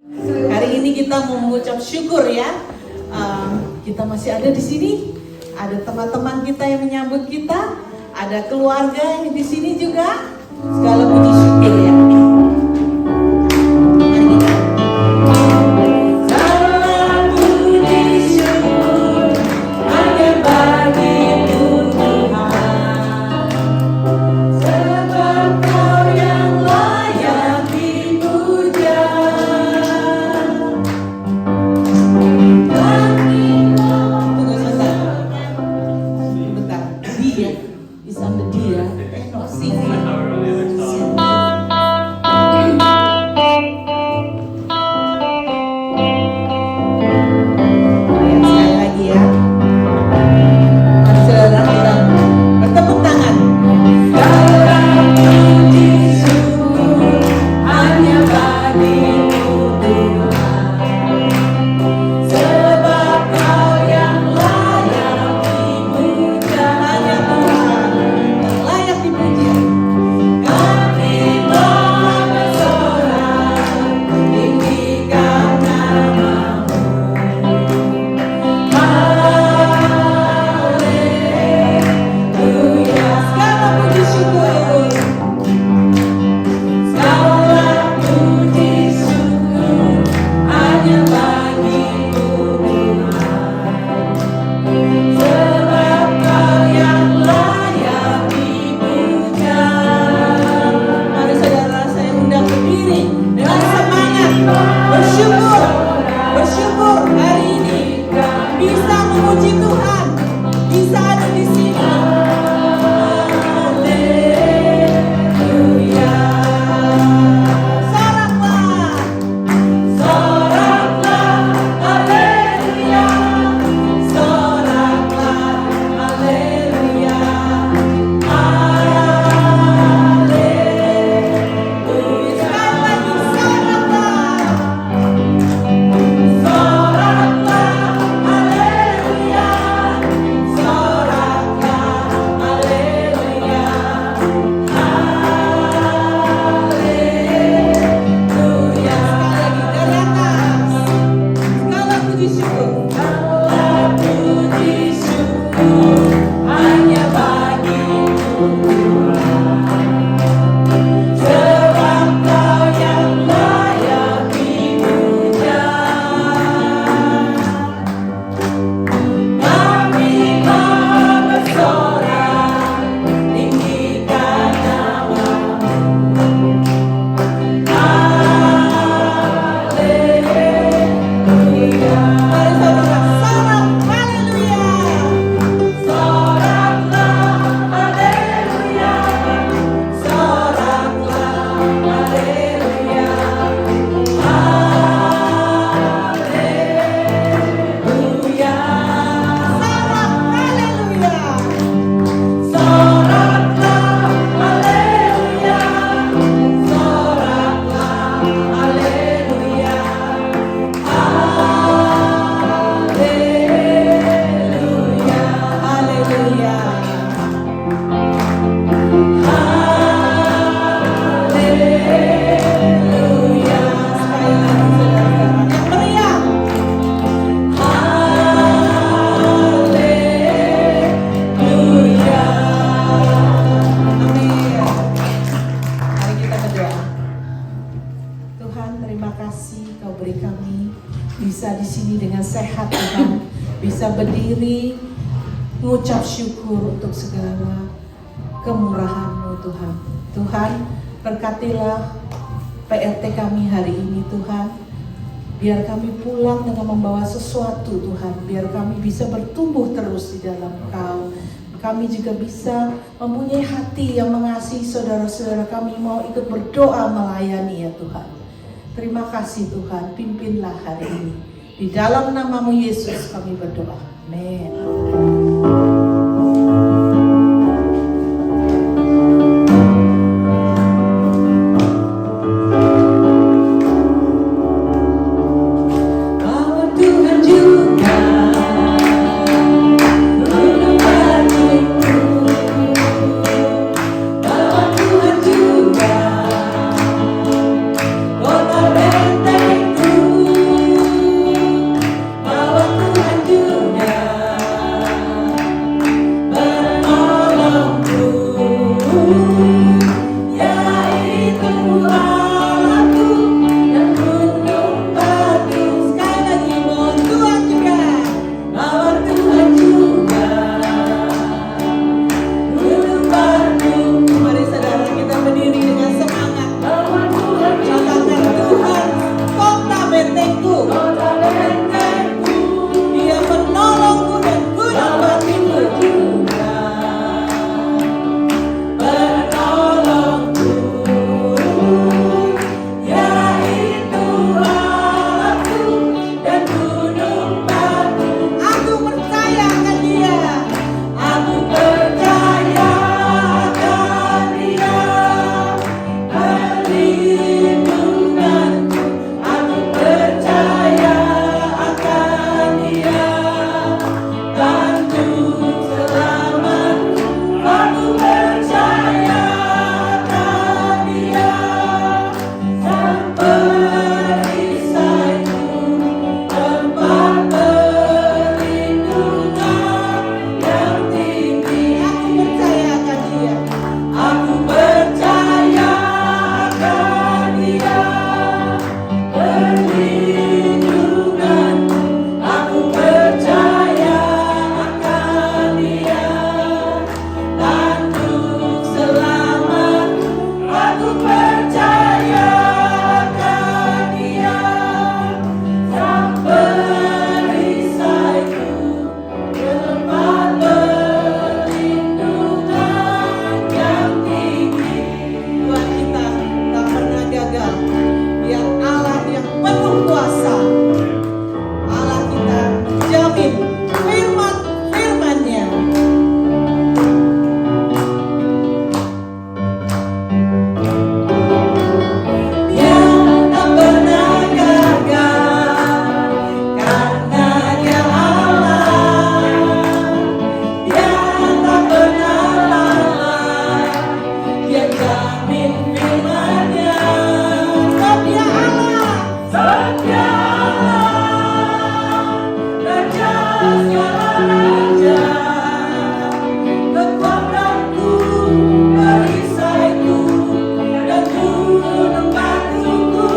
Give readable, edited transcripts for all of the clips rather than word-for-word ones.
Hari ini kita mau mengucap syukur ya. Kita masih ada di sini. Ada teman-teman kita yang menyambut kita. Ada keluarga yang di sini juga. Segala puji syukur ya. Mengucap syukur untuk segala kemurahan-Mu Tuhan. Tuhan, berkatilah PRT kami hari ini Tuhan. Biar kami pulang dengan membawa sesuatu Tuhan. Biar kami bisa bertumbuh terus di dalam Engkau. Kami juga bisa mempunyai hati yang mengasihi saudara-saudara kami, mau ikut berdoa melayani ya Tuhan. Terima kasih Tuhan, pimpinlah hari ini. Di dalam nama-Mu Yesus kami berdoa. Amin. Kota bentengku penuh kuasa. Allah kita menjamin firman-Nya. Dia tak pernah gagal, karena Dia Allah. Dia tak pernah lalai, Dia jamin firman-Nya. Setia Allah, setia Allah, Raja segala raja, kekuatanku, perisaiku, dan gunung batuku.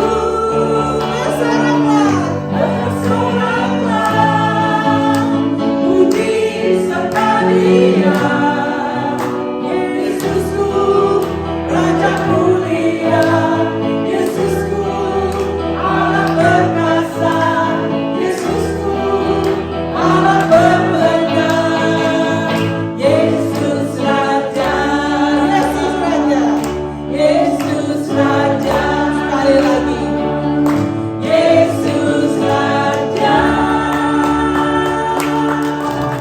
Bersoraklah, puji serta Dia, Yesusku, Raja mulia, Yesusku, Allah perkasa, Yesusku, Allah berbenah, Yesus Raja, Yesus Raja, Yesus Raja, sekali lagi, Yesus Raja.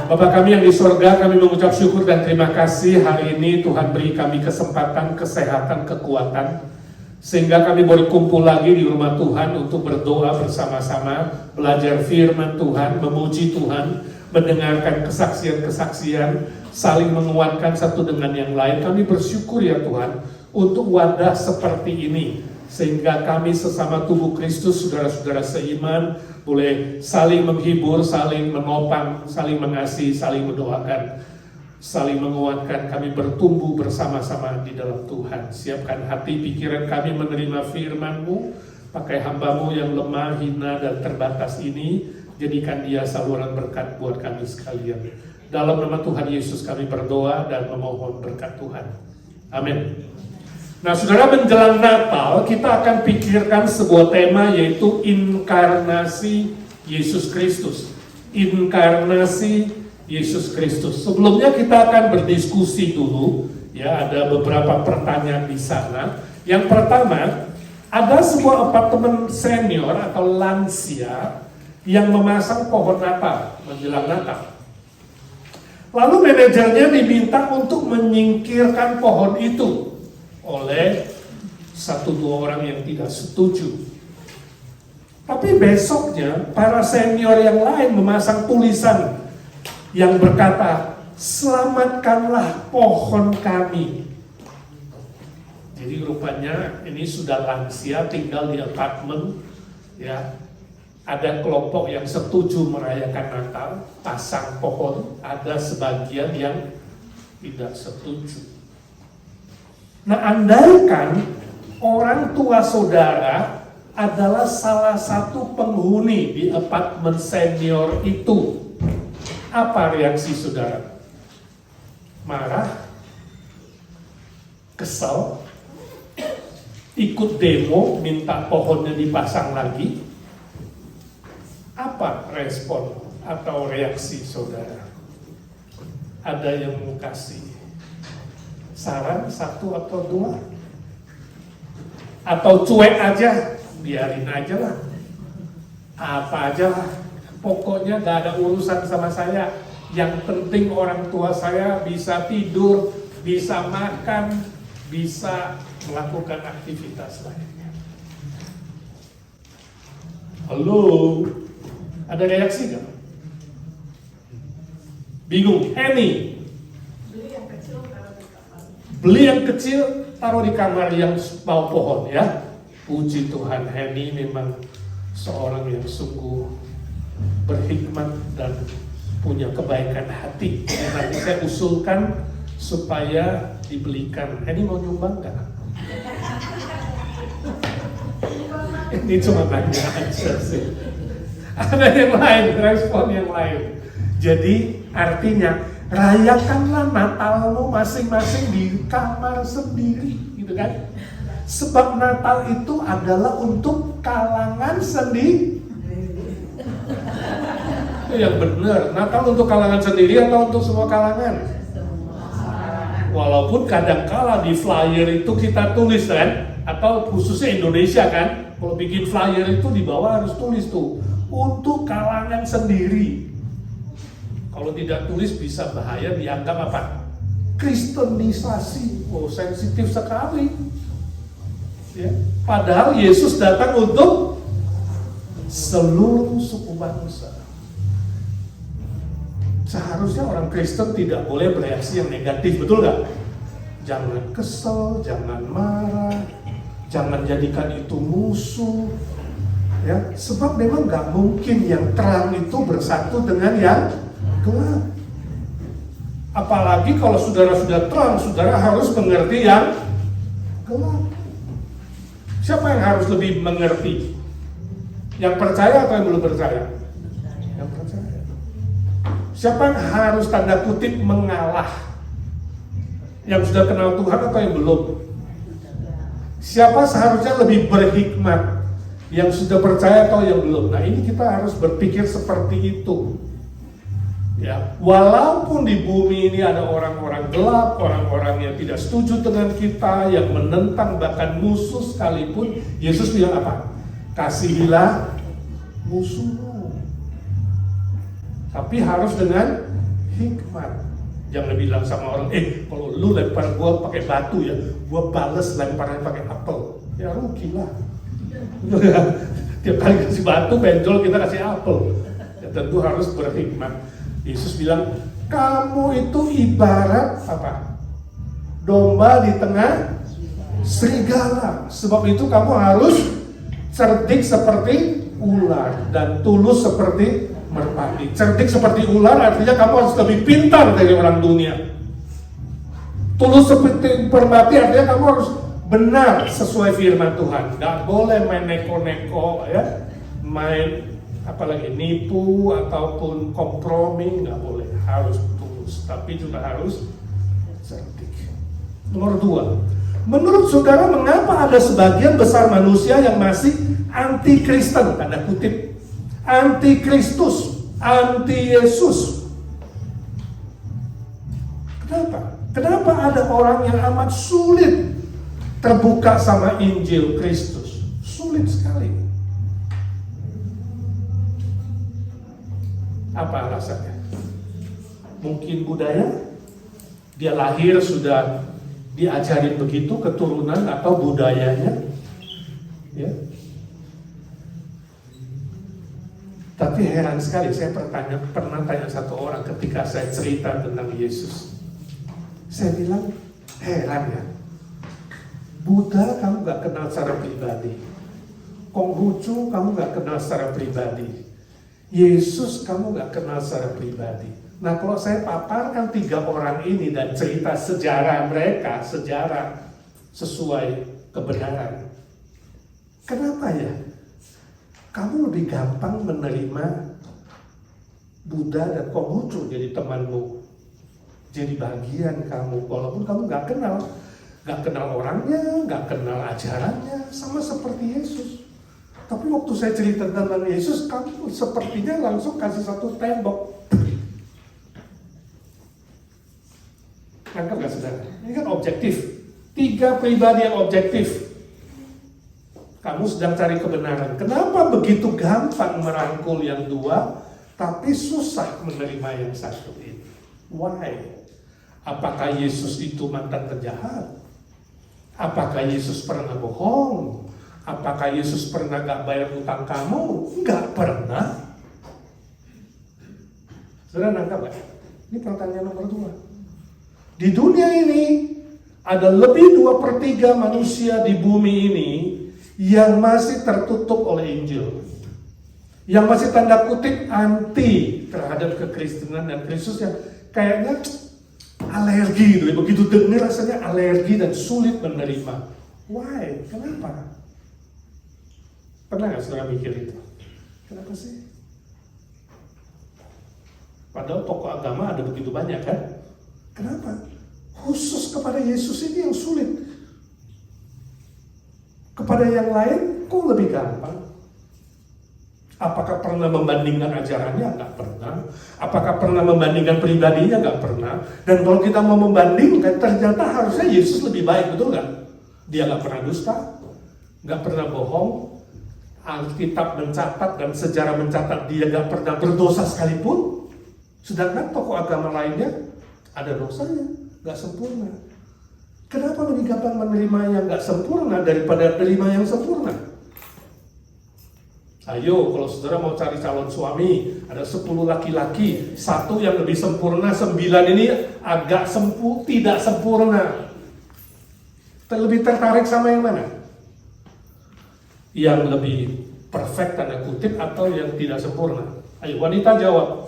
Bapa kami yang di sorga, kami mengucap syukur dan terima kasih hari ini Tuhan beri kami kesempatan, kesehatan, kekuatan, sehingga kami boleh kumpul lagi di rumah Tuhan untuk berdoa bersama-sama, belajar firman Tuhan, memuji Tuhan, mendengarkan kesaksian-kesaksian, saling menguatkan satu dengan yang lain. Kami bersyukur ya Tuhan untuk wadah seperti ini, sehingga kami sesama tubuh Kristus, saudara-saudara seiman, boleh saling menghibur, saling menopang, saling mengasihi, saling mendoakan, saling menguatkan. Kami bertumbuh bersama-sama di dalam Tuhan. Siapkan hati pikiran kami menerima firman-Mu. Pakai hamba-Mu yang lemah, hina, dan terbatas ini, jadikan dia saluran berkat buat kami sekalian. Dalam nama Tuhan Yesus kami berdoa dan memohon berkat Tuhan. Amin. Nah, saudara, menjelang Natal kita akan pikirkan sebuah tema, yaitu inkarnasi Yesus Kristus. Inkarnasi Yesus Kristus. Sebelumnya kita akan berdiskusi dulu, ya, ada beberapa pertanyaan di sana. Yang pertama, ada sebuah apartemen senior atau lansia yang memasang pohon Natal menjelang Natal. Lalu manajernya diminta untuk menyingkirkan pohon itu oleh 1-2 orang yang tidak setuju. Tapi besoknya para senior yang lain memasang tulisan yang berkata, "Selamatkanlah pohon kami." Jadi rupanya ini sudah lansia, tinggal di apartemen, ya. Ada kelompok yang setuju merayakan Natal, pasang pohon, ada sebagian yang tidak setuju. Nah, andaikan orang tua saudara adalah salah satu penghuni di apartemen senior itu, apa reaksi saudara? Marah? Kesal? Ikut demo minta pohonnya dipasang lagi? Apa respon atau reaksi saudara? Ada yang mau kasih saran 1 atau 2? Atau cuek aja, biarin aja lah, apa aja lah, pokoknya gak ada urusan sama saya. Yang penting orang tua saya bisa tidur, bisa makan, bisa melakukan aktivitas lainnya. Halo, ada reaksi gak? Bingung, Henny, beli yang kecil, taruh di kamar yang bawah pohon, ya. Puji Tuhan, Henny memang seorang yang sungguh berhikmat dan punya kebaikan hati. Nanti saya usulkan supaya dibelikan. Henny mau nyumbang gak? Ini cuma tanya aja sih. Ada yang lain, respon yang lain. Jadi artinya, rayakanlah Natalmu masing-masing di kamar sendiri, gitu kan? Sebab Natal itu adalah untuk kalangan sendiri. Itu yang benar. Natal untuk kalangan sendiri atau untuk semua kalangan? Walaupun kadangkala di flyer itu kita tulis kan, atau khususnya Indonesia kan, Kalau bikin flyer itu di bawah harus tulis tuh, untuk kalangan sendiri. Kalau tidak tulis bisa bahaya, dianggap apa? Kristenisasi. Oh, sensitif sekali. Ya. Padahal Yesus datang untuk seluruh suku bangsa. Seharusnya orang Kristen tidak boleh bereaksi yang negatif, betul nggak? Jangan kesel, jangan marah, jangan jadikan itu musuh. Ya, sebab memang nggak mungkin yang terang itu bersatu dengan yang gelap. Apalagi kalau saudara sudah terang, saudara harus mengerti yang gelap. Siapa yang harus lebih mengerti? Yang percaya atau yang belum percaya? Yang percaya. Siapa yang harus tanda kutip mengalah? Yang sudah kenal Tuhan atau yang belum? Siapa seharusnya lebih berhikmat? Yang sudah percaya atau yang belum? Nah, ini kita harus berpikir seperti itu. Ya, walaupun di bumi ini ada orang-orang gelap, orang-orang yang tidak setuju dengan kita, yang menentang bahkan musuh sekalipun, Yesus bilang apa? Kasihilah musuhmu. Tapi harus dengan hikmat. Jangan bilang sama orang, kalau lu lempar gua pakai batu ya, gua bales lemparnya pakai apel. Ya rugi lah. Tiap kali kasih batu, benjol, kita kasih apel. Ya, tentu harus berhikmat. Yesus bilang, kamu itu ibarat apa? Domba di tengah serigala. Sebab itu kamu harus cerdik seperti ular dan tulus seperti merpati. Cerdik seperti ular artinya kamu harus lebih pintar dari orang dunia. Tulus seperti merpati artinya kamu harus benar sesuai firman Tuhan. Gak boleh main neko-neko ya, main apalagi nipu ataupun kompromi, nggak boleh, harus tulus, tapi juga harus cerdik. Nomor 2, menurut saudara mengapa ada sebagian besar manusia yang masih anti Kristen, tanda kutip, anti Kristus, anti Yesus? Kenapa? Kenapa ada orang yang amat sulit terbuka sama Injil Kristus? Sulit sekali. Apa alasannya? Mungkin budaya, dia lahir sudah diajarin begitu, keturunan atau budayanya, ya. Tapi heran sekali, saya pernah tanya satu orang ketika saya cerita tentang Yesus. Saya bilang, heran ya, Buddha kamu gak kenal secara pribadi, Konghucu kamu gak kenal secara pribadi, Yesus kamu gak kenal secara pribadi. Nah, kalau saya paparkan 3 orang ini dan cerita sejarah mereka, sejarah sesuai kebenaran, kenapa ya kamu lebih gampang menerima Buddha dan Konghucu jadi temanmu, jadi bagian kamu, walaupun kamu gak kenal orangnya, gak kenal ajarannya, sama seperti Yesus. Tapi waktu saya cerita tentang Yesus, kamu sepertinya langsung kasih satu tembok. Nangkep gak saudara? Ini kan objektif. 3 pribadi yang objektif. Kamu sedang cari kebenaran. Kenapa begitu gampang merangkul yang 2, tapi susah menerima yang satu ini? Why? Apakah Yesus itu mantan penjahat? Apakah Yesus pernah bohong? Apakah Yesus pernah gak bayar utang kamu? Enggak pernah. Saudara nangkap gak? Ini pertanyaan nomor 2. Di dunia ini ada lebih 2/3 manusia di bumi ini yang masih tertutup oleh Injil, yang masih tanda kutip anti terhadap kekristenan dan Kristus, yang kayaknya alergi, begitu dengar rasanya alergi dan sulit menerima. Why? Kenapa? Pernah nggak saudara mikir itu? Kenapa sih? Padahal tokoh agama ada begitu banyak kan? Kenapa? Khusus kepada Yesus ini yang sulit. Kepada yang lain kok lebih gampang? Apakah pernah membandingkan ajarannya? Nggak pernah. Apakah pernah membandingkan pribadinya? Nggak pernah. Dan kalau kita mau membandingkan, ternyata harusnya Yesus lebih baik, betul nggak? Dia nggak pernah dusta, nggak pernah bohong, Alkitab mencatat dan sejarah mencatat dia gak pernah berdosa sekalipun. Sedangkan tokoh agama lainnya ada dosanya, gak sempurna. Kenapa lebih gampang menerima yang gak sempurna daripada menerima yang sempurna? Ayo, kalau saudara mau cari calon suami, ada 10 laki-laki, 1 yang lebih sempurna, 9 ini agak tidak sempurna. Lebih tertarik sama yang mana? Yang lebih perfect tanda kutip atau yang tidak sempurna? Ayo, wanita jawab.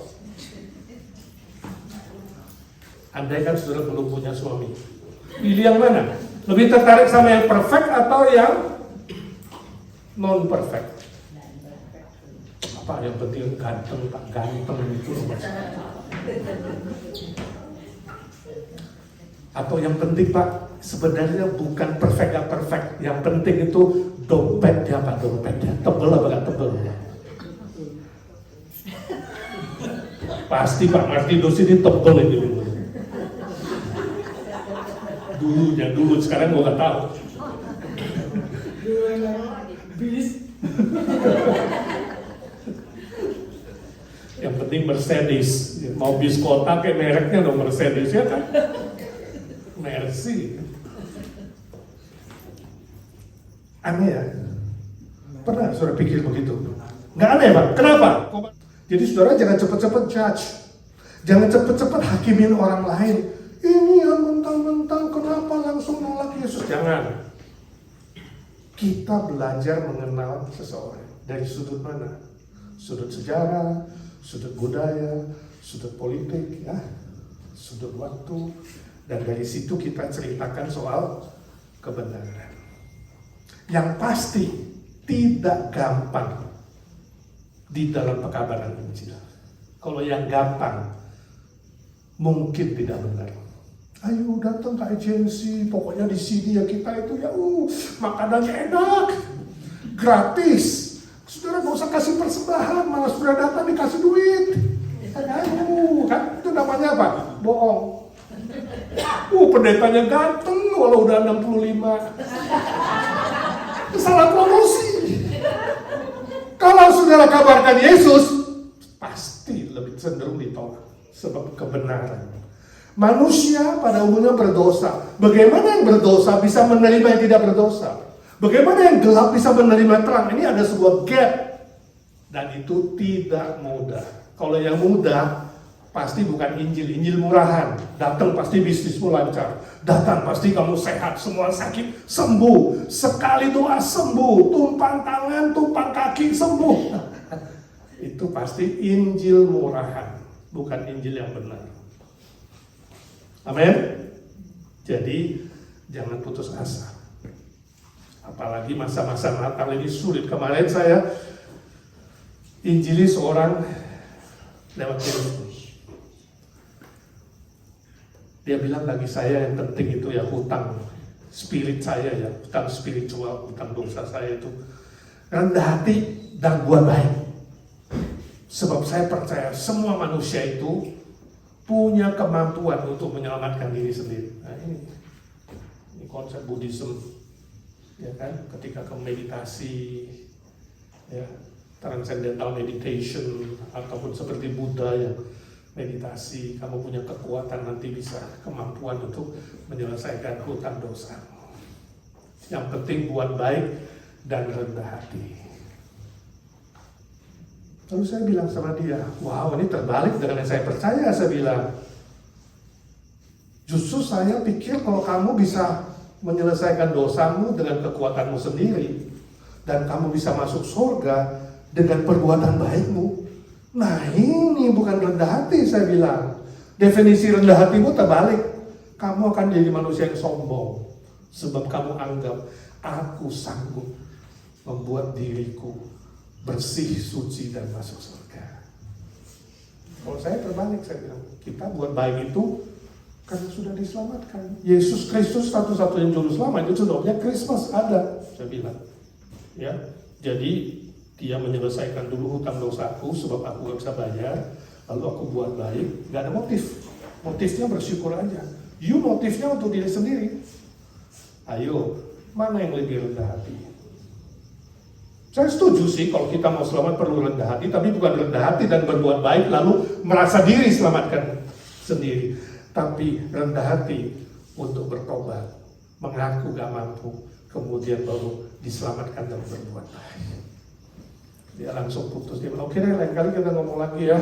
Andai kan saudara belum punya suami, pilih yang mana? Lebih tertarik sama yang perfect atau yang non perfect? Apa yang penting ganteng, tak ganteng itu? Atau yang penting Pak, sebenarnya bukan perfect gak perfect, yang penting itu dompetnya Pak, dompetnya tebel apa gak tebel? Pasti Pak Martinus ini tebel ini. Dulu, sekarang gue gak tahu. Yang penting Mercedes, mau bis kota kayak mereknya dong Mercedes ya kan? Mercy. Aneh ya? Pernah saudara pikir begitu? Nggak aneh Pak, kenapa? Jadi saudara jangan cepet-cepet judge, jangan cepet-cepet hakimin orang lain. Ini yang mentang-mentang kenapa langsung nolak Yesus? Jangan. Kita belajar mengenal seseorang dari sudut mana? Sudut sejarah, sudut budaya, sudut politik, ya, sudut waktu, dan dari situ kita ceritakan soal kebenaran. Yang pasti tidak gampang di dalam pekabaran Injil. Kalau yang gampang mungkin tidak benar. Ayo datang ke agensi, pokoknya di sini ya kita itu ya makanannya enak, gratis. Saudara nggak usah kasih persembahan, malah saudara datang dikasih duit. Ayo, kan itu namanya apa? Bohong. Pendetanya ganteng walau udah 65. Salah promosi. Kalau saudara kabarkan Yesus, pasti lebih cenderung ditolak sebab kebenaran. Manusia pada umumnya berdosa. Bagaimana yang berdosa bisa menerima yang tidak berdosa? Bagaimana yang gelap bisa menerima terang? Ini ada sebuah gap. Dan itu tidak mudah. Kalau yang mudah, pasti bukan Injil. Injil murahan. Datang pasti bisnismu lancar. Datang pasti kamu sehat. Semua sakit sembuh. Sekali doa sembuh. Tumpang tangan, tumpang kaki sembuh. Itu pasti Injil murahan. Bukan Injil yang benar. Amin. Jadi jangan putus asa. Apalagi masa-masa Natal ini sulit. Kemarin saya injili seorang lewat telepon. Dia bilang bagi saya yang penting itu ya hutang spirit saya ya, hutang spiritual, hutang dosa saya itu rendah hati dan buat baik. Sebab saya percaya semua manusia itu punya kemampuan untuk menyelamatkan diri sendiri. Nah ini konsep Buddhism, ya kan? Ketika kamu meditasi, ya, transcendental meditation ataupun seperti Buddha ya, meditasi, kamu punya kekuatan nanti bisa kemampuan untuk menyelesaikan hutang dosa. Yang penting buat baik dan rendah hati. Lalu saya bilang sama dia, wow ini terbalik dengan yang saya percaya. Saya bilang, justru saya pikir kalau kamu bisa menyelesaikan dosamu dengan kekuatanmu sendiri, dan kamu bisa masuk surga dengan perbuatan baikmu. Nah ini bukan rendah hati, saya bilang. Definisi rendah hatimu terbalik. Kamu akan jadi manusia yang sombong, sebab kamu anggap aku sanggup membuat diriku bersih, suci, dan masuk surga. Kalau saya terbalik, saya bilang, kita buat baik itu karena sudah diselamatkan. Yesus Kristus satu-satunya juru selamat, itu sebabnya Christmas ada, saya bilang. Ya, jadi dia menyelesaikan dulu hutang dosaku sebab aku gak bisa bayar, lalu aku buat baik, gak ada motif. Motifnya bersyukur aja. You motifnya untuk diri sendiri. Ayo, mana yang lebih rendah hati? Saya setuju sih kalau kita mau selamat perlu rendah hati, tapi bukan rendah hati dan berbuat baik lalu merasa diri selamatkan sendiri. Tapi rendah hati untuk bertobat, mengaku gak mampu, kemudian baru diselamatkan dan berbuat baik. Dia langsung putus, dia bilang, oke deh lain kali kita ngomong lagi ya.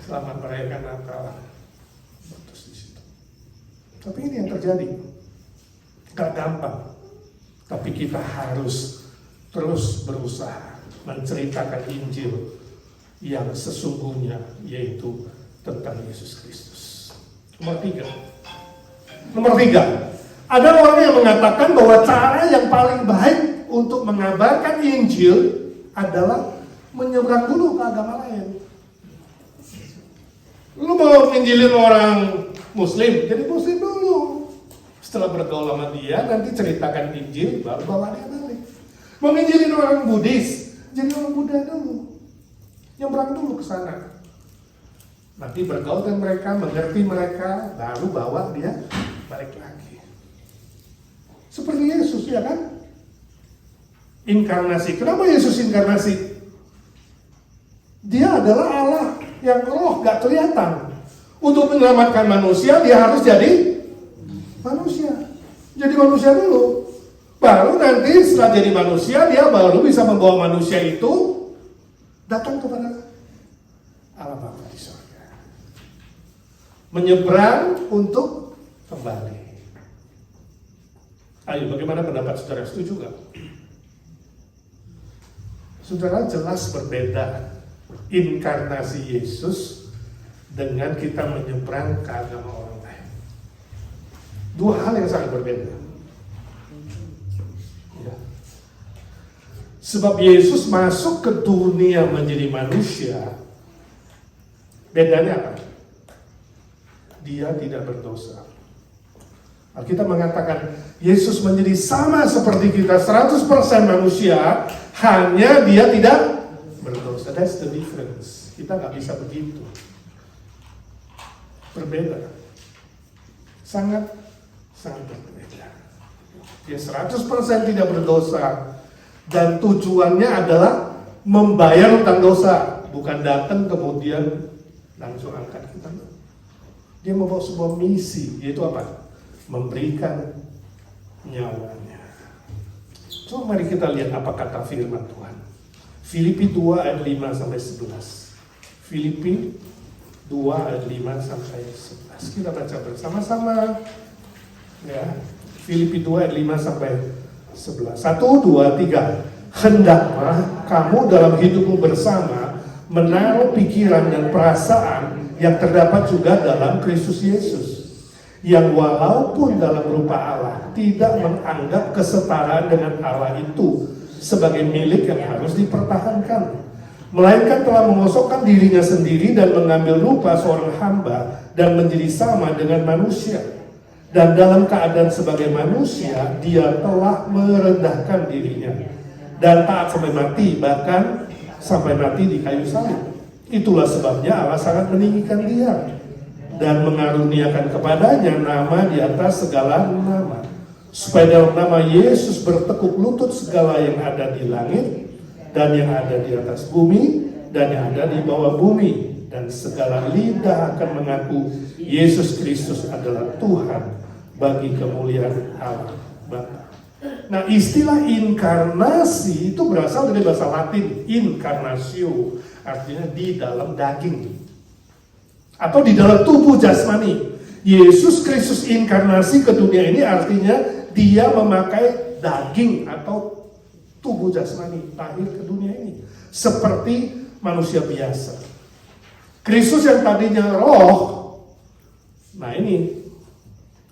Selamat merayakan Natal. Putus di situ. Tapi ini yang terjadi. Gak gampang. Tapi kita harus terus berusaha menceritakan Injil yang sesungguhnya, yaitu tentang Yesus Kristus. Nomor tiga, ada orang yang mengatakan bahwa cara yang paling baik untuk mengabarkan Injil adalah menyeberang dulu ke agama lain. Lu mau nginjilin orang Muslim, jadi Muslim dulu. Setelah bergaul sama dia, nanti ceritakan Injil, baru bawa dia balik. Mau nginjilin orang Buddhis, jadi orang Buddha dulu. Nyebrang dulu ke sana. Nanti bergaul dengan mereka, mengerti mereka, baru bawa dia balik lagi. Seperti Yesus, ya kan? Inkarnasi. Kenapa Yesus inkarnasi? Dia adalah Allah yang roh, gak kelihatan. Untuk menyelamatkan manusia, dia harus jadi manusia. Jadi manusia dulu. Baru nanti setelah jadi manusia, dia baru bisa membawa manusia itu datang kepada Allah Bapa di surga. Menyeberang untuk kembali. Ayo, bagaimana pendapat saudara? Setuju gak? Saudara, jelas berbeda inkarnasi Yesus dengan kita menyeberang ke agama orang lain. Dua hal yang sangat berbeda. Ya. Sebab Yesus masuk ke dunia menjadi manusia, bedanya apa? Dia tidak berdosa. Alkitab mengatakan Yesus menjadi sama seperti kita, 100% manusia, hanya dia tidak berdosa. That's the difference. Kita nggak bisa begitu. Berbeda. Sangat berbeda. Dia 100% tidak berdosa. Dan tujuannya adalah membayar utang dosa. Bukan datang kemudian langsung angkat kita. Dia membawa sebuah misi, yaitu apa? Memberikan nyawanya. Coba mari kita lihat apa kata firman Tuhan. Filipi 2 ayat 5 sampai 11. Filipi 2 ayat 5 sampai 11. Kita baca bersama-sama. Ya. Filipi 2 ayat 5 sampai 11. 1, 2, 3. Hendaklah kamu dalam hidupmu bersama menaruh pikiran dan perasaan yang terdapat juga dalam Kristus Yesus, yang walaupun dalam rupa Allah tidak menganggap kesetaraan dengan Allah itu sebagai milik yang harus dipertahankan, melainkan telah mengosokkan dirinya sendiri dan mengambil rupa seorang hamba dan menjadi sama dengan manusia. Dan dalam keadaan sebagai manusia, dia telah merendahkan dirinya dan taat sampai mati, bahkan sampai mati di kayu salib. Itulah sebabnya Allah sangat meninggikan dia dan mengaruniakan kepadanya nama di atas segala nama, supaya dalam nama Yesus bertekuk lutut segala yang ada di langit dan yang ada di atas bumi dan yang ada di bawah bumi, dan segala lidah akan mengaku Yesus Kristus adalah Tuhan bagi kemuliaan Allah Bapa. Nah, istilah inkarnasi itu berasal dari bahasa Latin incarnatio, artinya di dalam daging atau di dalam tubuh jasmani. Yesus Kristus inkarnasi ke dunia ini artinya dia memakai daging atau tubuh jasmani, lahir ke dunia ini seperti manusia biasa. Kristus yang tadinya roh, nah ini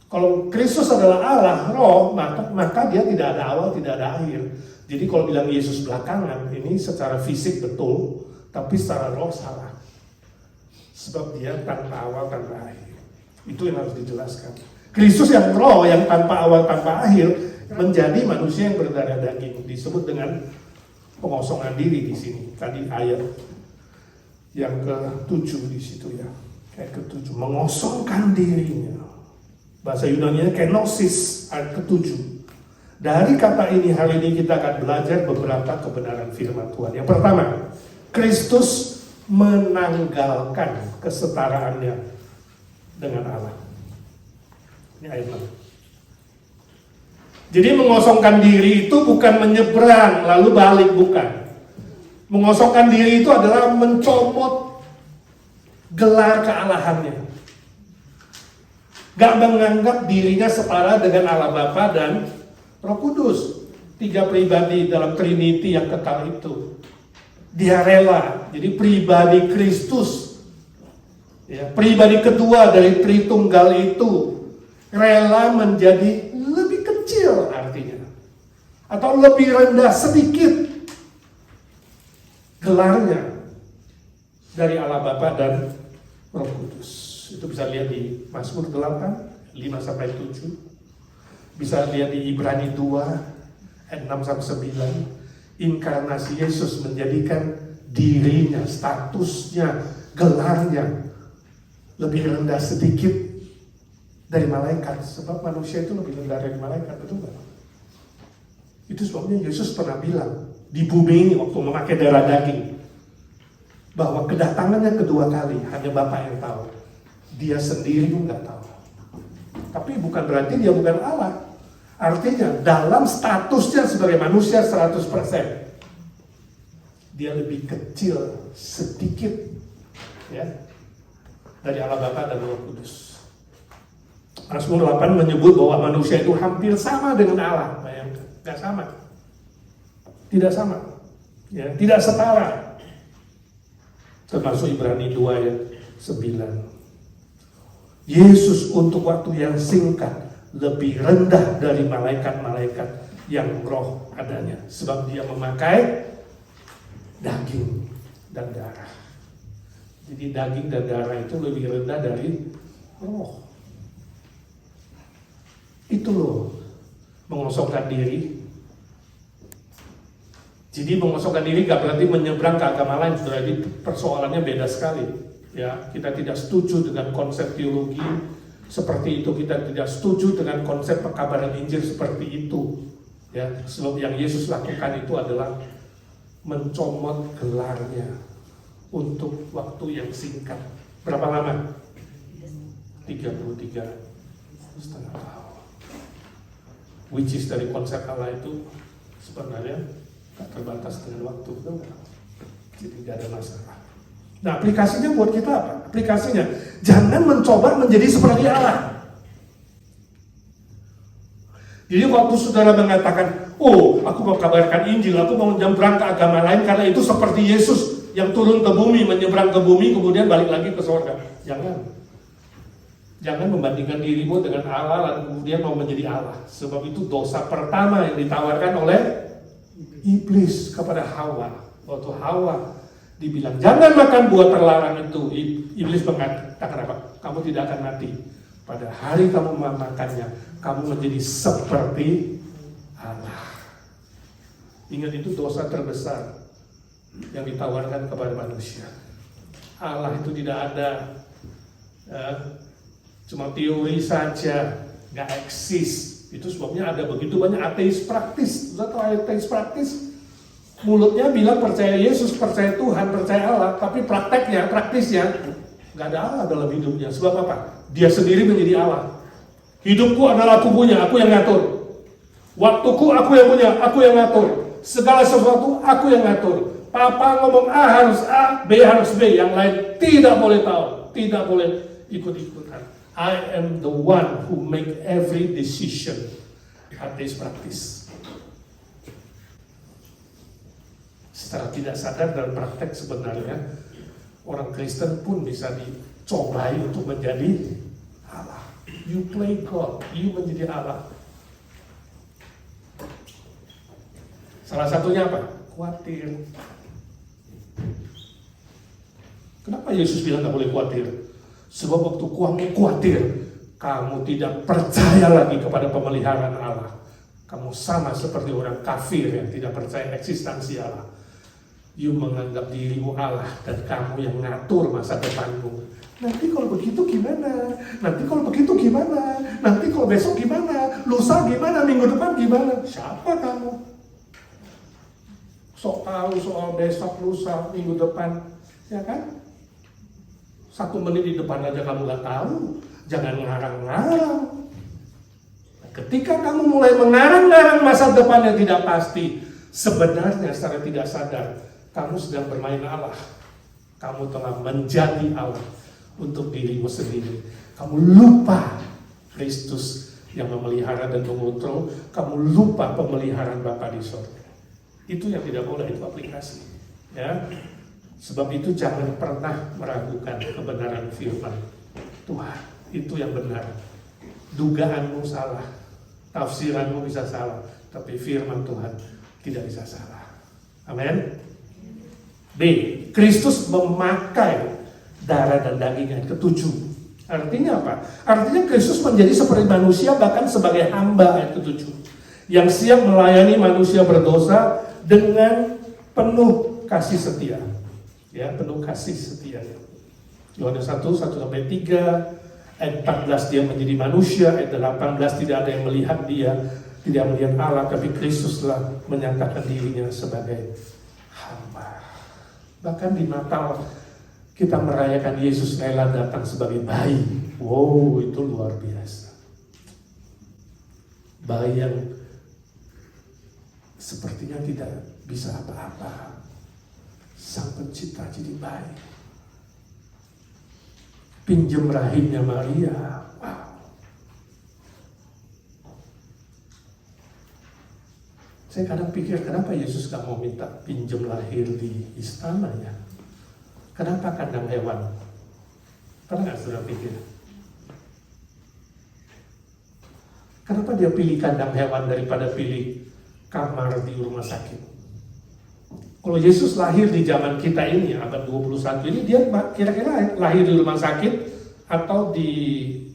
kalau Kristus adalah Allah, roh, maka dia tidak ada awal, tidak ada akhir. Jadi kalau bilang Yesus belakangan, ini secara fisik betul, tapi secara roh salah. Sebab dia tanpa awal, tanpa akhir. Itu yang harus dijelaskan. Kristus yang roh, yang tanpa awal, tanpa akhir, menjadi manusia yang berdarah daging. Disebut dengan pengosongan diri di sini. Tadi ayat yang ke-7 di situ ya. Ayat ke-7, mengosongkan dirinya. Bahasa Yunani-nya kenosis, ayat ke-7. Dari kata ini hari ini kita akan belajar beberapa kebenaran firman Tuhan. Yang pertama, Kristus menanggalkan kesetaraannya dengan Allah. Ini ayat 6. Jadi mengosongkan diri itu bukan menyeberang lalu balik, bukan. Mengosongkan diri itu adalah mencomot gelar kealahannya. Gak menganggap dirinya setara dengan Allah Bapa dan Roh Kudus. 3 pribadi dalam Trinity yang kekal itu. Dia rela, jadi pribadi Kristus. Ya, pribadi kedua dari Tritunggal itu rela menjadi lebih kecil artinya. Atau lebih rendah sedikit gelarnya dari Allah Bapa dan Roh Kudus. Itu bisa lihat di Mazmur 8, 5-7. Bisa lihat di Ibrani 2, ayat 6-9. Inkarnasi Yesus menjadikan dirinya, statusnya, gelarnya lebih rendah sedikit dari malaikat. Sebab manusia itu lebih rendah dari malaikat, betul nggak? Itu sebabnya Yesus pernah bilang di bumi ini waktu memakai darah daging bahwa kedatangannya kedua kali hanya Bapa yang tahu. Dia sendiri pun nggak tahu. Tapi bukan berarti dia bukan Allah. Artinya dalam statusnya sebagai manusia 100%, dia lebih kecil sedikit ya dari Allah Bapa dan Roh Kudus. Mazmur 8 menyebut bahwa manusia itu hampir sama dengan Allah. Bayangkan, tidak sama. Tidak sama. Ya, tidak setara. Termasuk Ibrani 2 ayat 9. Yesus untuk waktu yang singkat lebih rendah dari malaikat-malaikat yang roh adanya. Sebab dia memakai daging dan darah. Jadi daging dan darah itu lebih rendah dari roh. Itu loh, mengosongkan diri. Jadi mengosongkan diri gak berarti menyeberang ke agama lain. Sudah ini persoalannya beda sekali. Ya, kita tidak setuju dengan konsep teologi seperti itu, kita tidak setuju dengan konsep pekabaran Injil seperti itu. Ya, sebab yang Yesus lakukan itu adalah mencomot gelarnya untuk waktu yang singkat. Berapa lama? 33,5 tahun. Which is dari konsep Allah itu sebenarnya tak terbatas dengan waktu, betul nggak? Jadi tidak ada masalah. Nah, aplikasinya buat kita apa? Aplikasinya, jangan mencoba menjadi seperti Allah. Jadi waktu saudara mengatakan, oh, aku mau kabarkan Injil, aku mau nyebrang ke agama lain karena itu seperti Yesus yang turun ke bumi, menyeberang ke bumi, kemudian balik lagi ke surga. Jangan. Jangan membandingkan dirimu dengan Allah dan kemudian mau menjadi Allah. Sebab itu dosa pertama yang ditawarkan oleh iblis kepada Hawa. Waktu Hawa dibilang, jangan makan buah terlarang itu. Iblis mengatakan apa? Kamu tidak akan mati. Pada hari kamu memakannya, kamu menjadi seperti Allah. Ingat, itu dosa terbesar yang ditawarkan kepada manusia. Allah itu tidak ada, cuma teori saja, nggak eksis. Itu sebabnya ada begitu banyak ateis praktis. Sudah tahu ateis praktis? Mulutnya bilang percaya Yesus, percaya Tuhan, percaya Allah, tapi prakteknya, praktisnya nggak ada Allah dalam hidupnya. Sebab apa? Dia sendiri menjadi Allah. Hidupku adalah aku punya, aku yang ngatur. Waktuku aku yang punya, aku yang ngatur. Segala sesuatu aku yang ngatur. Papa ngomong A harus A, B harus B. Yang lain tidak boleh tahu, tidak boleh ikut-ikutan. I am the one who make every decision. Ateis praktis. Secara tidak sadar dan praktek sebenarnya orang Kristen pun bisa dicobai untuk menjadi Allah. You play God, you menjadi Allah. Salah satunya apa? Khawatir. Kenapa Yesus bilang gak boleh khawatir? Sebab waktu kamu khawatir, kamu tidak percaya lagi kepada pemeliharaan Allah. Kamu sama seperti orang kafir yang tidak percaya eksistensi Allah. You menganggap dirimu Allah dan kamu yang ngatur masa depanmu. Nanti kalau begitu gimana? Nanti kalau begitu gimana? Nanti kalau besok gimana? Lusa gimana? Minggu depan gimana? Siapa kamu? Sok tahu soal besok, lusa, minggu depan, ya kan? 1 menit di depan aja kamu gak tahu. Jangan ngarang-ngarang. Ketika kamu mulai mengarang-ngarang masa depan yang tidak pasti, sebenarnya secara tidak sadar kamu sedang bermain Allah. Kamu telah menjadi Allah untuk dirimu sendiri. Kamu lupa Kristus yang memelihara dan mengontrol. Kamu lupa pemeliharaan Bapa di surga. Itu yang tidak boleh, itu aplikasi. Ya, sebab itu jangan pernah meragukan kebenaran firman Tuhan. Itu yang benar. Dugaanmu salah, tafsiranmu bisa salah, tapi firman Tuhan tidak bisa salah. Amin. B. Kristus memakai darah dan daging. Yang ketujuh, artinya apa? Artinya Kristus menjadi seperti manusia, bahkan sebagai hamba. Yang ketujuh, yang siap melayani manusia berdosa dengan penuh kasih setia. Ya, penuh kasih setia. Yohanes 1:1-3. Ayat 14 dia menjadi manusia. Ayat 18 tidak ada yang melihat dia, tidak melihat Allah, tapi Kristuslah menyatakan dirinya sebagai hamba. Bahkan di Natal kita merayakan Yesus rela datang sebagai bayi. Wow, itu luar biasa. Bayi yang sepertinya tidak bisa apa-apa. Sang pencipta jadi bayi. Pinjam rahimnya Maria. Wow. Saya kadang pikir, kenapa Yesus gak mau minta pinjam lahir di istananya? Kenapa kandang hewan? Pernah gak saudara pikir? Kenapa dia pilih kandang hewan daripada pilih kamar di rumah sakit? Kalau Yesus lahir di zaman kita ini, abad 21 ini, dia kira-kira lahir di rumah sakit atau di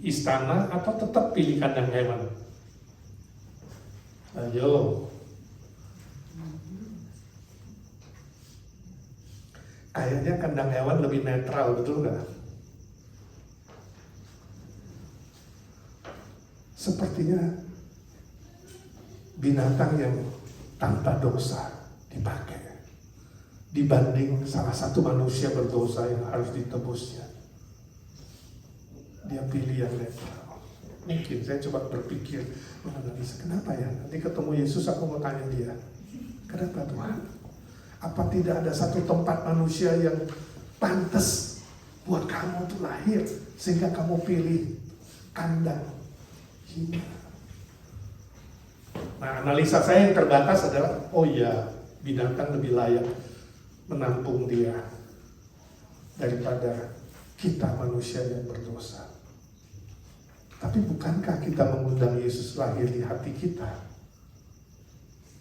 istana atau tetap pilih kandang hewan? Ayo. Kayaknya kandang hewan lebih netral, betul nggak? Sepertinya binatang yang tanpa dosa dipakai dibanding salah satu manusia berdosa yang harus ditebusnya. Dia pilih yang netral. Mungkin saya coba berpikir, menganalisa kenapa ya? Nanti ketemu Yesus aku mau tanya dia, kenapa Tuhan? Apa tidak ada satu tempat manusia yang pantas buat kamu untuk lahir sehingga kamu pilih kandang ini? Nah, analisa saya yang terbatas adalah, oh ya, binatang lebih layak menampung dia daripada kita manusia yang berdosa. Tapi bukankah kita mengundang Yesus lahir di hati kita?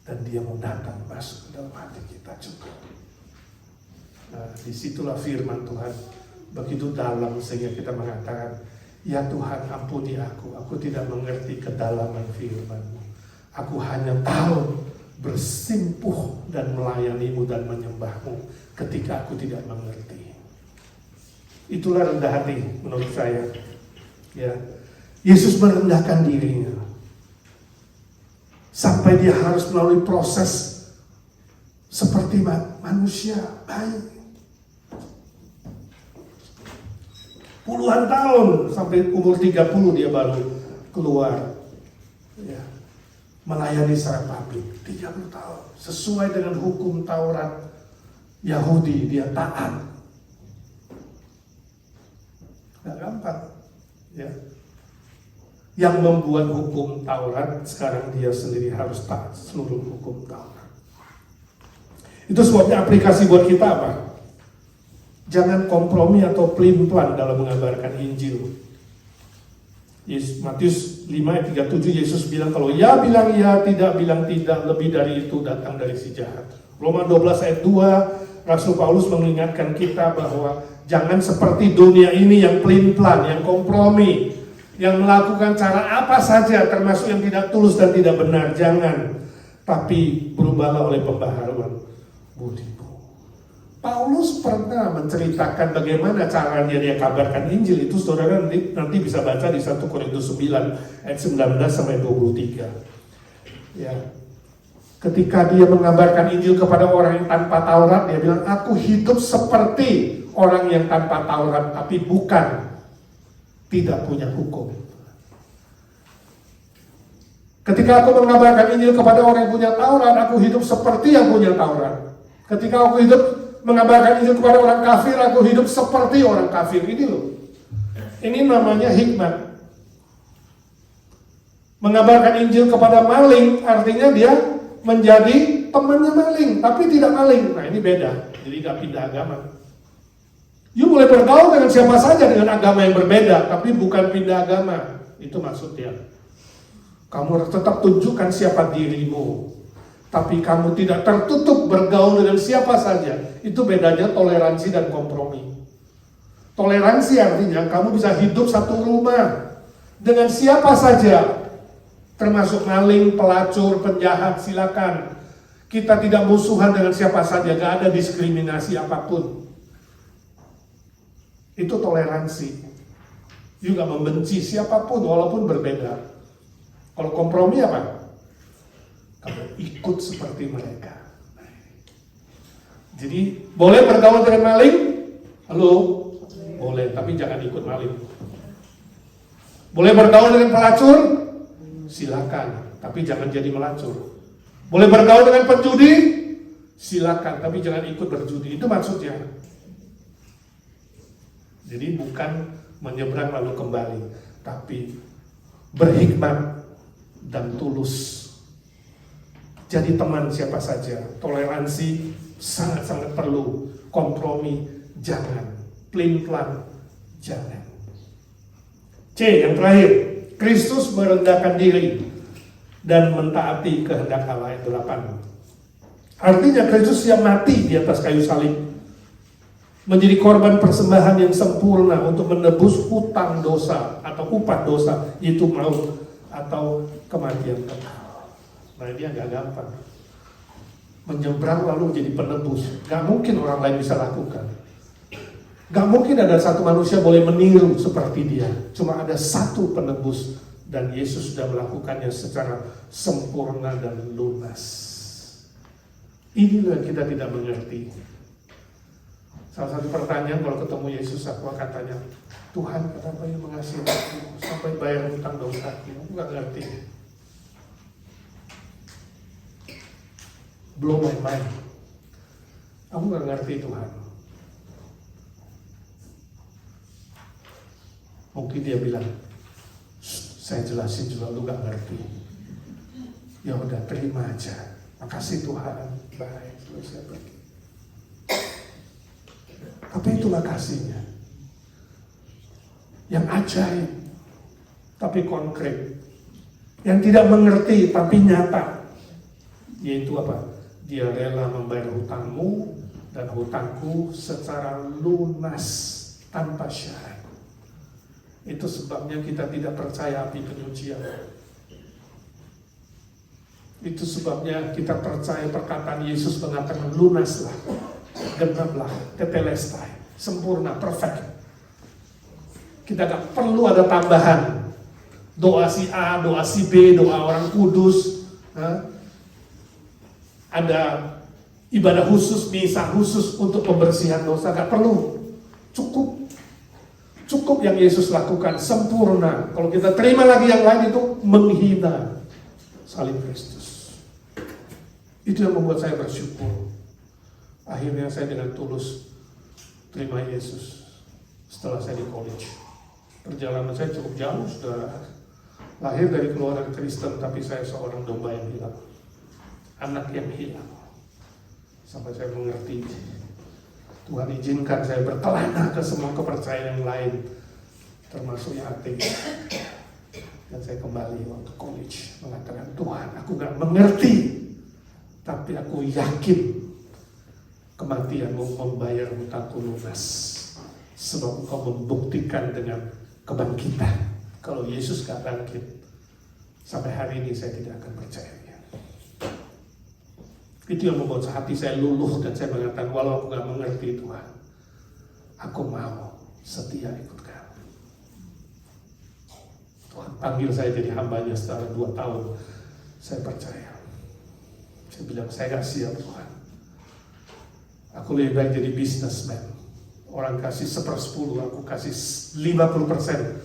Dan dia mau datang masuk ke dalam hati kita juga. Nah, disitulah firman Tuhan begitu dalam sehingga kita mengatakan, ya Tuhan ampuni aku tidak mengerti kedalaman firman-Mu. Aku hanya tahu bersimpuh dan melayani-Mu dan menyembah-Mu ketika aku tidak mengerti. Itulah rendah hati menurut saya. Ya, Yesus merendahkan dirinya sampai dia harus melalui proses seperti manusia baik. Puluhan tahun sampai umur 30 dia baru keluar. Ya, melayani secara publik 30 tahun sesuai dengan hukum Taurat Yahudi, dia taat. Gak gampang, ya. Yang membuat hukum Taurat sekarang dia sendiri harus taat seluruh hukum Taurat. Itu sebabnya aplikasi buat kita apa? Jangan kompromi atau pelin-pelan dalam mengabarkan Injil. Matius 5 ayat 37 Yesus bilang kalau ya bilang ya, tidak bilang tidak, lebih dari itu datang dari si jahat. Roma 12 ayat 2 Rasul Paulus mengingatkan kita bahwa jangan seperti dunia ini yang pelin-pelan, yang kompromi, yang melakukan cara apa saja termasuk yang tidak tulus dan tidak benar. Jangan, tapi berubahlah oleh pembaharuan budimu. Paulus pernah menceritakan bagaimana caranya dia kabarkan Injil. Itu saudara nanti bisa baca di 1 Korintus 9 ayat 19 sampai 23. Ya. Ketika dia mengabarkan Injil kepada orang yang tanpa Taurat, dia bilang, aku hidup seperti orang yang tanpa Taurat, tapi bukan tidak punya hukum. Ketika aku mengabarkan Injil kepada orang yang punya Taurat, aku hidup seperti yang punya Taurat. Ketika aku hidup mengabarkan Injil kepada orang kafir, aku hidup seperti orang kafir. Ini loh. Ini namanya hikmat. Mengabarkan Injil kepada maling, artinya dia menjadi temannya maling, tapi tidak maling. Nah ini beda, jadi gak pindah agama. You boleh bergaul dengan siapa saja dengan agama yang berbeda, tapi bukan pindah agama. Itu maksudnya. Kamu harus tetap tunjukkan siapa dirimu, tapi kamu tidak tertutup bergaul dengan siapa saja. Itu bedanya toleransi dan kompromi. Toleransi artinya kamu bisa hidup satu rumah dengan siapa saja, termasuk maling, pelacur, penjahat, silakan. Kita tidak musuhan dengan siapa saja, gak ada diskriminasi apapun. Itu toleransi. Juga membenci siapapun walaupun berbeda. Kalau kompromi apa? Kamu ikut seperti mereka. Jadi boleh bergaul dengan maling? Halo? Boleh, tapi jangan ikut maling. Boleh bergaul dengan pelacur? Silakan, tapi jangan jadi melacur. Boleh bergaul dengan penjudi? Silakan, tapi jangan ikut berjudi. Itu maksudnya. Jadi bukan menyeberang lalu kembali, tapi berhikmat dan tulus. Jadi teman siapa saja. Toleransi sangat-sangat perlu. Kompromi jangan. Pelin-pelan jangan. C, yang terakhir, Kristus merendahkan diri dan mentaati kehendak Allah. Ayat 8. Artinya Kristus yang mati di atas kayu salib menjadi korban persembahan yang sempurna untuk menebus hutang dosa atau upah dosa, yaitu maut atau kematian kekal. Nah ini agak gampang. Menyeberang lalu menjadi penebus, gak mungkin orang lain bisa lakukan. Gak mungkin ada satu manusia boleh meniru seperti dia. Cuma ada satu penebus, dan Yesus sudah melakukannya secara sempurna dan lunas. Inilah yang kita tidak mengerti. Salah satu pertanyaan kalau ketemu Yesus, aku akan tanya, Tuhan kenapa yang mengasihi aku sampai bayar hutang dosa? Aku gak ngerti. Blow my mind. Aku gak ngerti Tuhan. Mungkin dia bilang, saya jelasin juga lu gak ngerti. Ya udah terima aja. Makasih Tuhan. Baik, selesai pergi. Tapi itulah kasihnya. Yang ajaib, tapi konkret. Yang tidak mengerti, tapi nyata. Yaitu apa? Dia rela membayar hutangmu dan hutangku secara lunas, tanpa syarat. Itu sebabnya kita tidak percaya api penyucian. Itu sebabnya kita percaya perkataan Yesus mengatakan lunaslah, genaplah, tetelestai, sempurna, perfect. Kita gak perlu ada tambahan. Doa si A, doa si B, doa orang kudus. Ada ibadah khusus, misa khusus untuk pembersihan dosa. Gak perlu. Cukup yang Yesus lakukan, sempurna. Kalau kita terima lagi yang lain itu menghina salib Kristus. Itu yang membuat saya bersyukur. Akhirnya saya dengan tulus terima Yesus setelah saya di college. Perjalanan saya cukup jauh, saudara. Lahir dari keluarga Kristen, tapi saya seorang domba yang hilang. Anak yang hilang. Sampai saya mengerti, Tuhan izinkan saya berkelana ke semua kepercayaan yang lain, termasuk yang ateis. Dan saya kembali waktu college mengatakan, Tuhan aku gak mengerti, tapi aku yakin kematianmu membayar hutangku lunas. Sebab engkau membuktikan dengan kebangkitan. Kalau Yesus gak bangkit, sampai hari ini saya tidak akan percayanya. Itu yang membuat hati saya luluh dan saya mengatakan, walau aku gak mengerti Tuhan, aku mau setia ikut Kamu. Tuhan panggil saya jadi hambanya setelah 2 tahun. Saya percaya. Saya bilang, saya gak siap Tuhan. Aku lebih baik jadi businessman. Orang kasih 1/10, aku kasih 50%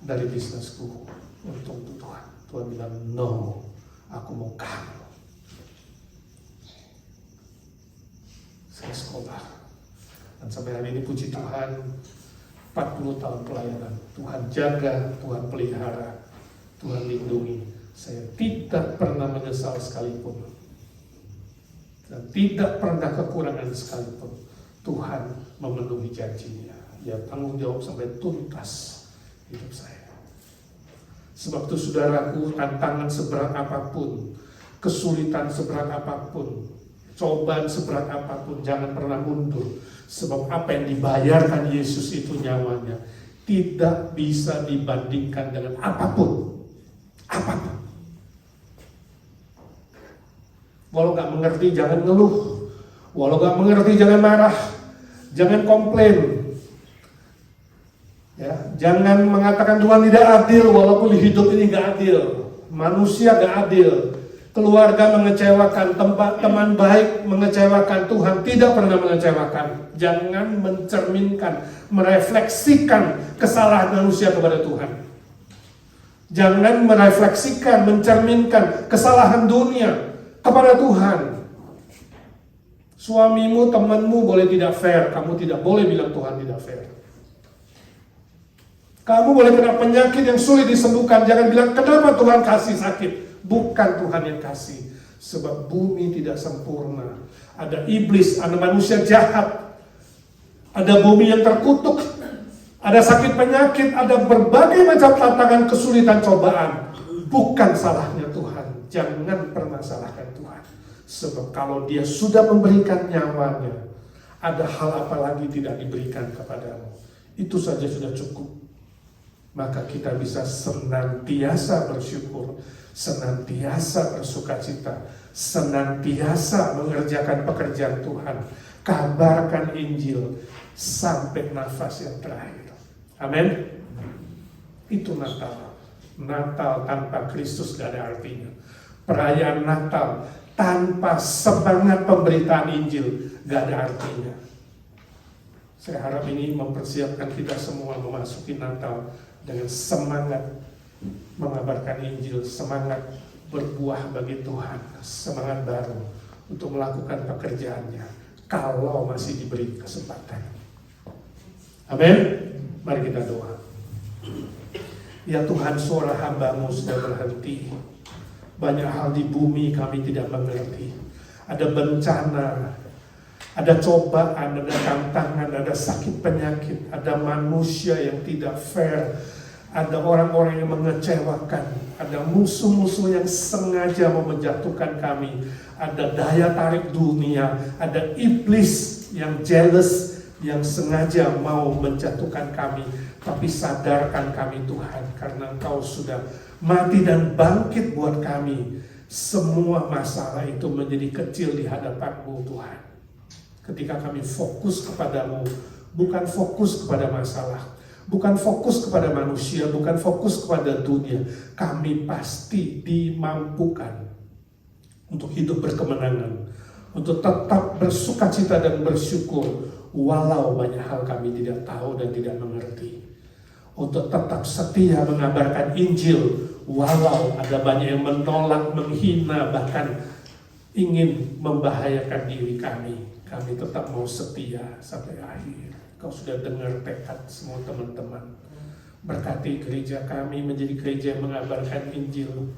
dari bisnisku untuk Tuhan. Tuhan bilang, no, aku mau Kamu. Saya sekolah. Dan sampai hari ini puji Tuhan, 40 tahun pelayanan. Tuhan jaga, Tuhan pelihara, Tuhan lindungi. Saya tidak pernah menyesal sekalipun. Dan tidak pernah kekurangan sekalipun. Tuhan memenuhi janjinya. Dia tanggung jawab sampai tuntas hidup saya. Sebab itu saudaraku, tantangan seberat apapun, kesulitan seberat apapun, cobaan seberat apapun, jangan pernah mundur. Sebab apa yang dibayarkan Yesus itu nyawanya tidak bisa dibandingkan dengan apapun. Apapun. Walau gak mengerti, jangan ngeluh. Walau gak mengerti, jangan marah. Jangan komplain. Ya, jangan mengatakan Tuhan tidak adil, walaupun hidup ini gak adil. Manusia gak adil. Keluarga mengecewakan, teman baik mengecewakan, Tuhan tidak pernah mengecewakan. Jangan mencerminkan, merefleksikan kesalahan manusia kepada Tuhan. Jangan merefleksikan, mencerminkan kesalahan dunia kepada Tuhan. Suamimu, temanmu boleh tidak fair, kamu tidak boleh bilang Tuhan tidak fair. Kamu boleh kena penyakit yang sulit disembuhkan, jangan bilang kenapa Tuhan kasih sakit. Bukan Tuhan yang kasih. Sebab bumi tidak sempurna. Ada iblis, ada manusia jahat. Ada bumi yang terkutuk. Ada sakit penyakit, ada berbagai macam tantangan, kesulitan, cobaan. Bukan salahnya Tuhan. Jangan pernah salahkan Tuhan. Sebab kalau Dia sudah memberikan nyawanya, ada hal apa lagi tidak diberikan kepadamu. Itu saja sudah cukup. Maka kita bisa senantiasa bersyukur, senantiasa bersukacita, senantiasa mengerjakan pekerjaan Tuhan, kabarkan Injil sampai nafas yang terakhir. Amin. Itu Natal. Natal tanpa Kristus gak ada artinya. Perayaan Natal tanpa semangat pemberitaan Injil gak ada artinya. Saya harap ini mempersiapkan kita semua memasuki Natal dengan semangat mengabarkan Injil, semangat berbuah bagi Tuhan, semangat baru untuk melakukan pekerjaannya kalau masih diberi kesempatan. Amin. Mari kita doa. Ya Tuhan, suara hamba-Mu sudah berhenti. Banyak hal di bumi kami tidak mengerti. Ada bencana, ada cobaan, ada tantangan, ada sakit penyakit, ada manusia yang tidak fair, ada orang-orang yang mengecewakan, ada musuh-musuh yang sengaja mau menjatuhkan kami, ada daya tarik dunia, ada iblis yang jealous, yang sengaja mau menjatuhkan kami. Tapi sadarkan kami Tuhan, karena Engkau sudah mati dan bangkit buat kami. Semua masalah itu menjadi kecil di hadapan-Mu Tuhan. Ketika kami fokus kepadamu, bukan fokus kepada masalah, bukan fokus kepada manusia, bukan fokus kepada dunia, kami pasti dimampukan untuk hidup berkemenangan, untuk tetap bersukacita dan bersyukur, walau banyak hal kami tidak tahu dan tidak mengerti. Untuk tetap setia mengabarkan Injil, walau ada banyak yang menolak, menghina, bahkan ingin membahayakan diri kami. Kami tetap mau setia sampai akhir. Kau sudah dengar tekad semua teman-teman. Berkati gereja kami menjadi gereja yang mengabarkan Injil.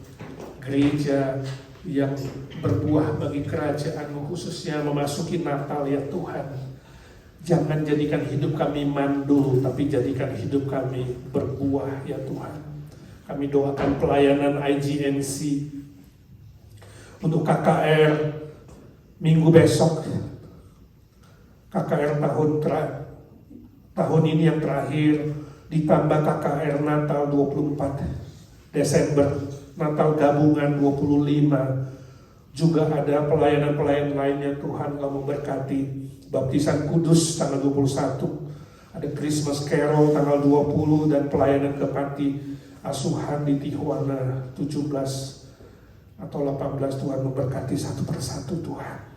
Gereja yang berbuah bagi kerajaan-Mu, khususnya memasuki Natal ya Tuhan. Jangan jadikan hidup kami mandul, tapi jadikan hidup kami berbuah ya Tuhan. Kami doakan pelayanan IGNC untuk KKR minggu besok. KKR tahun ini yang terakhir, ditambah KKR Natal 24 Desember, Natal gabungan 25. Juga ada pelayanan-pelayanan lainnya Tuhan kamu berkati. Baptisan Kudus tanggal 21, ada Christmas Carol tanggal 20, dan pelayanan ke panti asuhan di Tijuana 17 atau 18. Tuhan memberkati satu persatu Tuhan.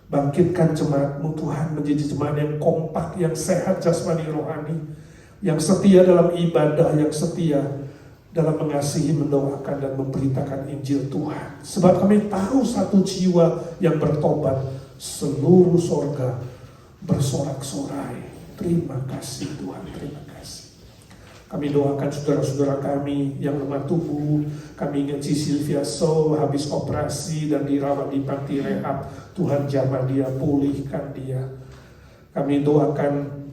Bangkitkan jemaat-Mu Tuhan menjadi jemaat yang kompak, yang sehat jasmani rohani, yang setia dalam ibadah, yang setia dalam mengasihi, mendoakan, dan memberitakan Injil Tuhan. Sebab kami tahu satu jiwa yang bertobat, seluruh sorga bersorak-sorai. Terima kasih Tuhan, terima kasih. Kami doakan saudara-saudara kami yang lemah tubuh. Kami ingat si Sylvia So habis operasi dan dirawat di panti rehab. Tuhan jamah dia, pulihkan dia. Kami doakan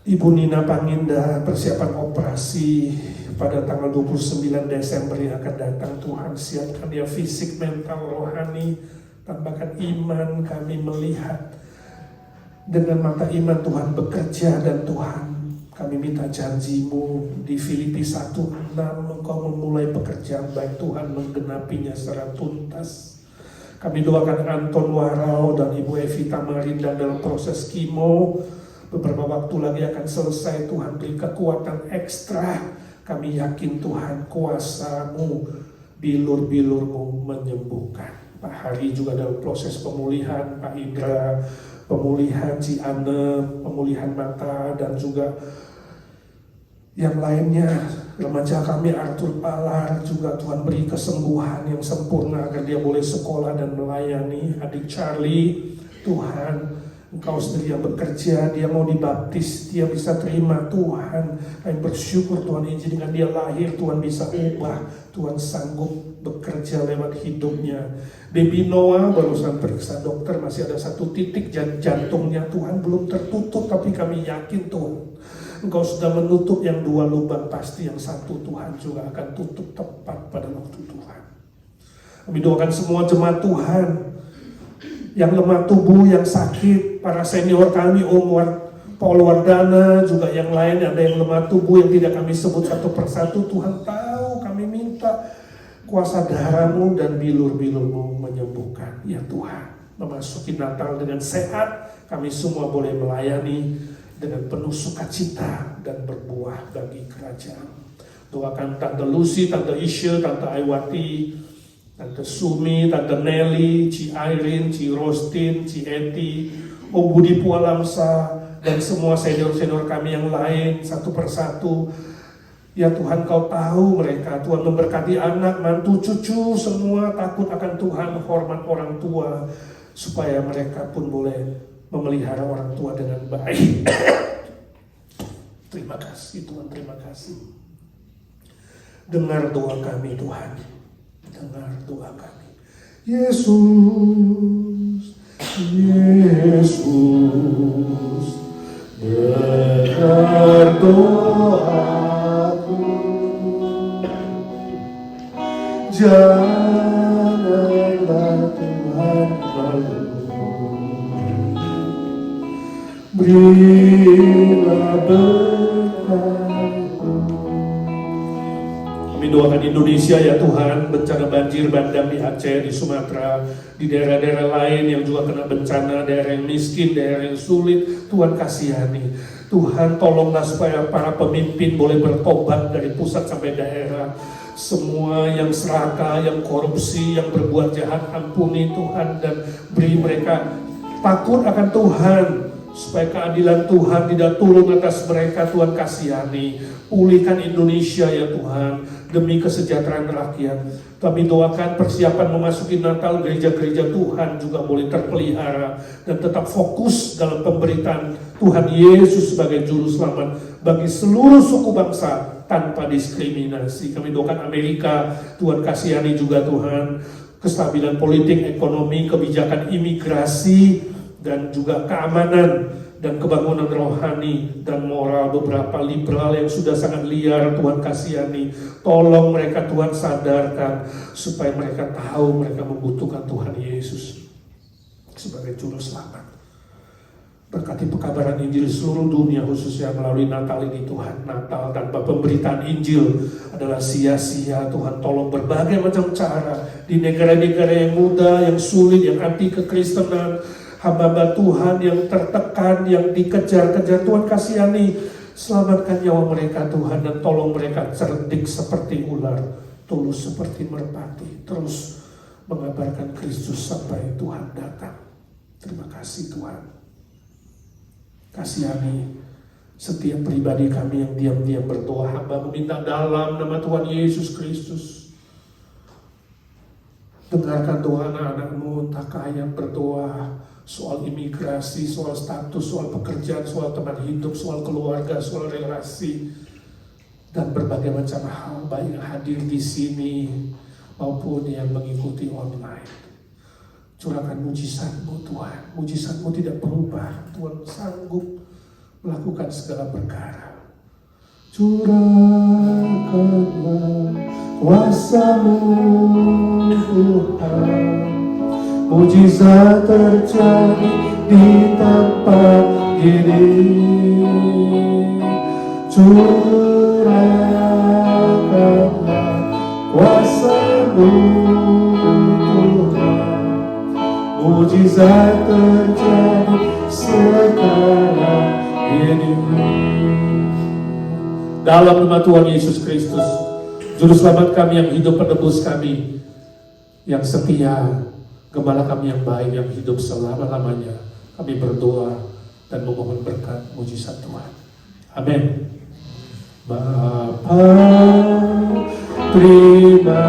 Ibu Nina Panginda persiapan operasi pada tanggal 29 Desember yang akan datang. Tuhan siapkan dia fisik, mental, rohani, tambahkan iman. Kami melihat dengan mata iman Tuhan bekerja, dan Tuhan kami minta janji-Mu di Filipi 1:6, Engkau memulai pekerjaan baik, Tuhan menggenapinya secara tuntas. Kami doakan Anton Warau dan Ibu Evita Marinda dalam proses kimo. Beberapa waktu lagi akan selesai. Tuhan beri kekuatan ekstra. Kami yakin Tuhan kuasa-Mu, bilur-bilur-Mu menyembuhkan. Pak Hari juga dalam proses pemulihan, Pak Indra pemulihan, Ci Ane pemulihan mata, dan juga yang lainnya. Remaja kami Arthur Palar juga Tuhan beri kesembuhan yang sempurna agar dia boleh sekolah dan melayani. Adik Charlie, Tuhan Engkau sendiri yang bekerja, dia mau dibaptis, dia bisa terima Tuhan. Kami bersyukur Tuhan, izinkan dia lahir, Tuhan bisa ubah, Tuhan sanggup bekerja lewat hidupnya. Baby Noah barusan periksa dokter, masih ada satu titik jantungnya, Tuhan belum tertutup, tapi kami yakin Tuhan Engkau sudah menutup yang 2 lubang, pasti yang satu Tuhan juga akan tutup tepat pada waktu Tuhan. Kami doakan semua jemaat Tuhan yang lemah tubuh, yang sakit, para senior kami, Paul Wardana, juga yang lain, ada yang lemah tubuh yang tidak kami sebut satu persatu. Tuhan tahu, kami minta kuasa darah-Mu dan bilur-bilur-Mu menyembuhkan. Ya Tuhan, memasuki Natal dengan sehat, kami semua boleh melayani dengan penuh sukacita dan berbuah bagi kerajaan. Doakan Tante Lucy, Tante Isya, Tante Aiwati, Tante Sumi, Tante Nelly, Ci Irene, Ci Rostin, Ci Eti, Om Budi Pualamsa, dan semua senior-senior kami yang lain satu persatu. Ya Tuhan, Kau tahu mereka. Tuhan memberkati anak, mantu, cucu, semua takut akan Tuhan, hormat orang tua, supaya mereka pun boleh memelihara orang tua dengan baik. Terima kasih Tuhan, terima kasih. Dengar doa kami Tuhan. Dengar doa kami. Yesus, Yesus, dengar doaku. Janganlah Tuhan malu, berilah berkat. Kami doakan Indonesia ya Tuhan, bencana banjir bandang di Aceh, di Sumatera, di daerah-daerah lain yang juga kena bencana, daerah yang miskin, daerah yang sulit, Tuhan kasihani. Tuhan tolonglah supaya para pemimpin boleh bertobat dari pusat sampai daerah. Semua yang serakah, yang korupsi, yang berbuat jahat, ampuni Tuhan, dan beri mereka takut akan Tuhan, supaya keadilan Tuhan tidak turun atas mereka. Tuhan kasihani, pulihkan Indonesia ya Tuhan, demi kesejahteraan rakyat. Kami doakan persiapan memasuki Natal, gereja-gereja Tuhan juga boleh terpelihara dan tetap fokus dalam pemberitaan Tuhan Yesus sebagai Juru Selamat bagi seluruh suku bangsa tanpa diskriminasi. Kami doakan Amerika, Tuhan kasihani juga Tuhan, kestabilan politik, ekonomi, kebijakan imigrasi, dan juga keamanan dan kebangunan rohani dan moral. Beberapa liberal yang sudah sangat liar, Tuhan kasihani, tolong mereka Tuhan sadarkan supaya mereka tahu mereka membutuhkan Tuhan Yesus sebagai Juru Selamat. Berkati pekabaran Injil seluruh dunia, khususnya melalui Natal ini Tuhan. Natal tanpa pemberitaan Injil adalah sia-sia. Tuhan, tolong berbagai macam cara di negara-negara yang muda, yang sulit, yang anti kekristenan, hamba-hamba Tuhan yang tertekan, yang dikejar-kejar. Tuhan kasihani, selamatkan nyawa mereka Tuhan, dan tolong mereka cerdik seperti ular, tulus seperti merpati, terus mengabarkan Kristus sampai Tuhan datang. Terima kasih Tuhan. Kasihani setiap pribadi kami yang diam-diam berdoa. Hamba meminta dalam nama Tuhan Yesus Kristus, dengarkan doa anak-anak-Mu, entahkah yang berdoa soal imigrasi, soal status, soal pekerjaan, soal teman hidup, soal keluarga, soal relasi, dan berbagai macam hal, baik yang hadir di sini maupun yang mengikuti online. Curahkan mujizat-Mu Tuhan. Mujizat-Mu tidak berubah. Tuhan sanggup melakukan segala perkara. Curahkanlah kuasa-Mu Tuhan. Mujizat terjadi di tempat ini. Curahkanlah kuasa-Mu Tuhan. Mujizat terjadi sekarang ini. Dalam nama Tuhan Yesus Kristus, Juru Selamat kami yang hidup, penebus kami yang setia, Gembala kami yang baik yang hidup selama-lamanya, kami berdoa dan memohon berkat mujizat Tuhan. Amin. Bapa, terima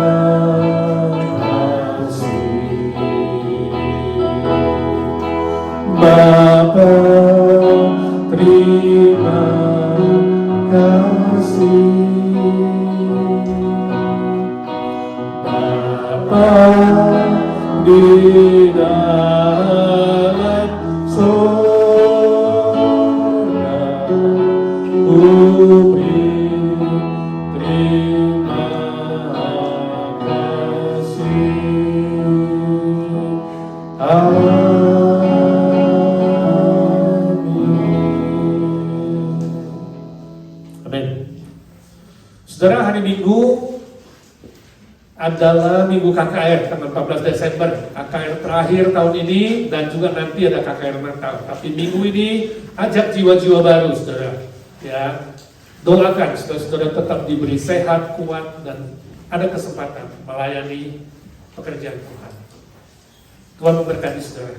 Bapa, terima kasih. Bapa di dalam surga, ku beri terima kasih. Saudara, hari Minggu adalah Minggu KKR, tanggal 14 Desember, KKR terakhir tahun ini, dan juga nanti ada KKR Natal. Tapi minggu ini ajak jiwa-jiwa baru, saudara. Ya, doakan saudara-saudara tetap diberi sehat, kuat, dan ada kesempatan melayani pekerjaan Tuhan. Tuhan memberkati saudara.